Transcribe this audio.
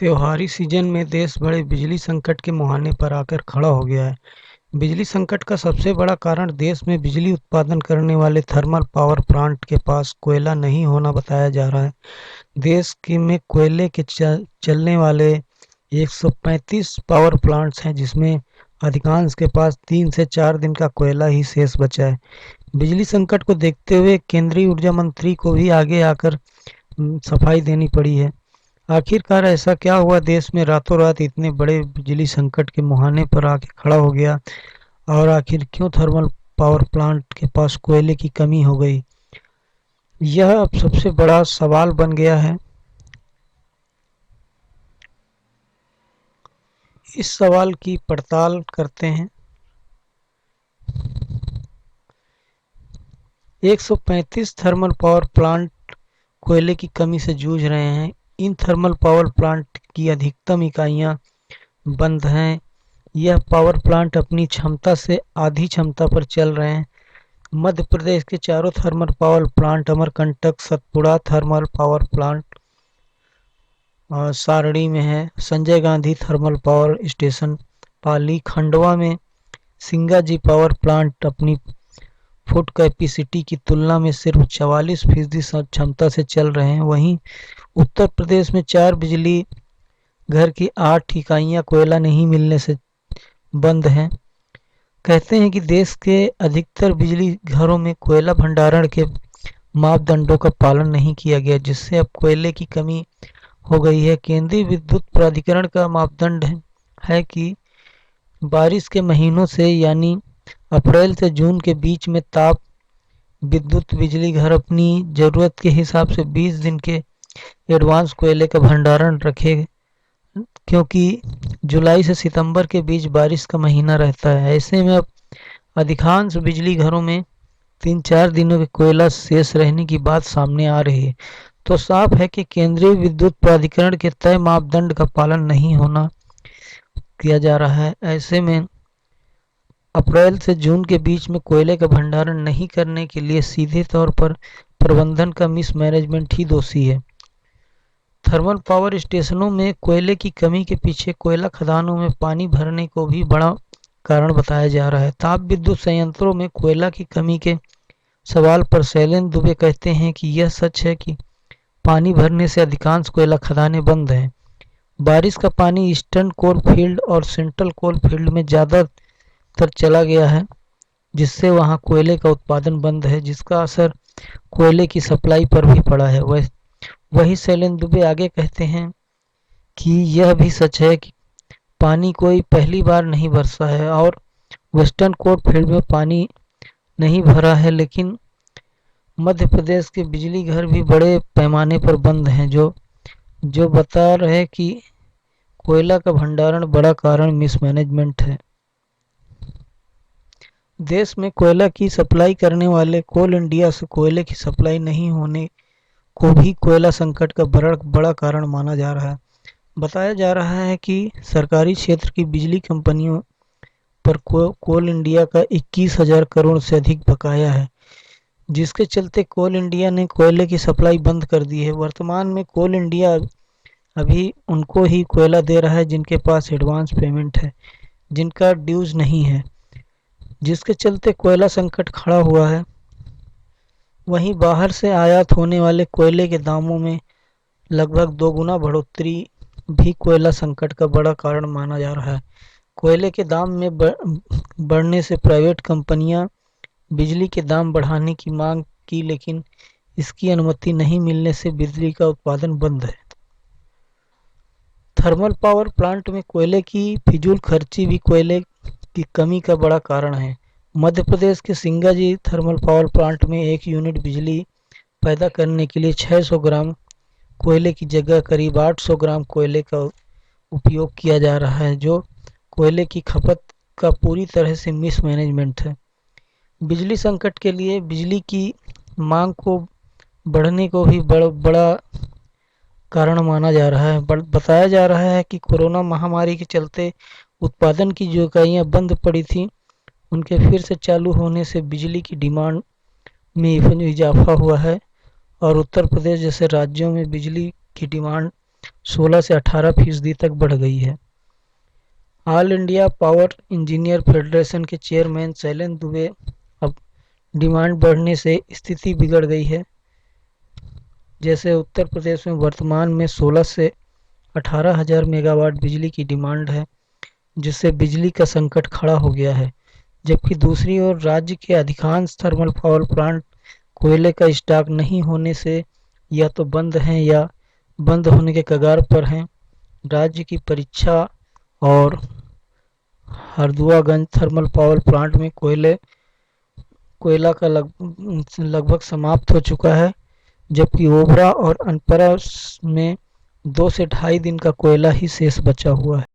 त्योहारी सीजन में देश बड़े बिजली संकट के मुहाने पर आकर खड़ा हो गया है। बिजली संकट का सबसे बड़ा कारण देश में बिजली उत्पादन करने वाले थर्मल पावर प्लांट के पास कोयला नहीं होना बताया जा रहा है। देश की में कोयले के चलने वाले 135 पावर प्लांट्स हैं, जिसमें अधिकांश के पास 3 से 4 दिन का कोयला ही शेष बचा है। बिजली संकट को देखते हुए केंद्रीय ऊर्जा मंत्री को भी आगे आकर सफाई देनी पड़ी है। आखिरकार ऐसा क्या हुआ, देश में रातों रात इतने बड़े बिजली संकट के मुहाने पर आके खड़ा हो गया, और आखिर क्यों थर्मल पावर प्लांट के पास कोयले की कमी हो गई? यह अब सबसे बड़ा सवाल बन गया है। इस सवाल की पड़ताल करते हैं। 135 थर्मल पावर प्लांट कोयले की कमी से जूझ रहे हैं। इन थर्मल पावर प्लांट की अधिकतम इकाइयां बंद हैं। यह पावर प्लांट अपनी क्षमता से आधी क्षमता पर चल रहे हैं। मध्य प्रदेश के चारों thermal power plant, Amarkantak, Satpura thermal power plant Sarni में है। Sanjay Gandhi thermal power station Pali, Khandwa में सिंगाजी पावर प्लांट अपनी फुट कैपेसिटी की तुलना में सिर्फ 44% क्षमता से चल रहे हैं। वहीं उत्तर प्रदेश में 4 बिजली घर की 8 इकाइयां कोयला नहीं मिलने से बंद हैं। कहते हैं कि देश के अधिकतर बिजली घरों में कोयला भंडारण के मापदंडों का पालन नहीं किया गया, जिससे अब कोयले की कमी हो गई है। केंद्रीय विद्युत प्राधिकरण का मापदंड है कि बारिश के महीनों से यानी अप्रैल से जून के बीच में ताप विद्युत बिजली घर अपनी जरूरत के हिसाब से 20 दिन के एडवांस कोयले का भंडारण रखे, क्योंकि जुलाई से सितंबर के बीच बारिश का महीना रहता है। ऐसे में अब अधिकांश बिजली घरों में 3-4 दिनों के कोयला शेष रहने की बात सामने आ रही है। तो साफ है कि केंद्रीय विद्युत प्राधिकरण के तय मापदंड का पालन नहीं होना किया जा रहा है। ऐसे में अप्रैल से जून के बीच में कोयले का भंडारण नहीं करने के लिए सीधे तौर पर प्रबंधन का मिसमैनेजमेंट ही दोषी है। थर्मल पावर स्टेशनों में कोयले की कमी के पीछे कोयला खदानों में पानी भरने को भी बड़ा कारण बताया जा रहा है। ताप विद्युत संयंत्रों में कोयला की कमी के सवाल पर शैलेंद्र दुबे कहते हैं कि यह सच है कि पानी भरने से अधिकांश कोयला खदानें बंद हैं। बारिश का पानी ईस्टर्न कोल फील्ड और सेंट्रल कोल फील्ड में ज़्यादातर चला गया है, जिससे वहां कोयले का उत्पादन बंद है, जिसका असर कोयले की सप्लाई पर भी पड़ा है। वही शैलेंद्र दुबे आगे कहते हैं कि यह भी सच है कि पानी कोई पहली बार नहीं बरसा है और वेस्टर्न कोल फील्ड में पानी नहीं भरा है, लेकिन मध्य प्रदेश के बिजली घर भी बड़े पैमाने पर बंद हैं, जो बता रहे कि कोयला का भंडारण बड़ा कारण मिसमैनेजमेंट है। देश में कोयला की सप्लाई करने वाले कोल इंडिया से कोयले की सप्लाई नहीं होने को भी कोयला संकट का बड़ा कारण माना जा रहा है। बताया जा रहा है कि सरकारी क्षेत्र की बिजली कंपनियों पर कोल इंडिया का 21,000 करोड़ से अधिक बकाया है, जिसके चलते कोल इंडिया ने कोयले की सप्लाई बंद कर दी है। वर्तमान में कोल इंडिया अभी उनको ही कोयला दे रहा है जिनके पास एडवांस पेमेंट है, जिनका ड्यूज नहीं है, जिसके चलते कोयला संकट खड़ा हुआ है। वहीं बाहर से आयात होने वाले कोयले के दामों में लगभग 2 गुना बढ़ोतरी भी कोयला संकट का बड़ा कारण माना जा रहा है। कोयले के दाम में बढ़ने से प्राइवेट कंपनियां बिजली के दाम बढ़ाने की मांग की, लेकिन इसकी अनुमति नहीं मिलने से बिजली का उत्पादन बंद है। थर्मल पावर प्लांट में कोयले की फिजूल खर्ची भी कोयले की कमी का बड़ा कारण है। मध्य प्रदेश के सिंगाजी थर्मल पावर प्लांट में 1 यूनिट बिजली पैदा करने के लिए 600 ग्राम कोयले की जगह करीब 800 ग्राम कोयले का उपयोग किया जा रहा है, जो कोयले की खपत का पूरी तरह से मिसमैनेजमेंट है। बिजली संकट के लिए बिजली की मांग को बढ़ने को भी बड़ा कारण माना जा रहा है। बताया जा रहा है कि कोरोना महामारी के चलते उत्पादन की जो इकाइयाँ बंद पड़ी थी, उनके फिर से चालू होने से बिजली की डिमांड में इजाफा हुआ है, और उत्तर प्रदेश जैसे राज्यों में बिजली की डिमांड 16 से 18% तक बढ़ गई है। All India power engineer federation के चेयरमैन शैलेंद्र दुबे, अब डिमांड बढ़ने से स्थिति बिगड़ गई है। जैसे उत्तर प्रदेश में वर्तमान में 16 से 18,000 मेगावाट बिजली की डिमांड है, जिससे बिजली का संकट खड़ा हो गया है। जबकि दूसरी ओर राज्य के अधिकांश थर्मल पावर प्लांट कोयले का स्टॉक नहीं होने से या तो बंद हैं या बंद होने के कगार पर हैं। राज्य की परीक्षा और हरदुआगंज थर्मल पावर प्लांट में कोयला का लगभग समाप्त हो चुका है, जबकि ओबरा और अनपरा में 2 से ढाई दिन का कोयला ही शेष बचा हुआ है।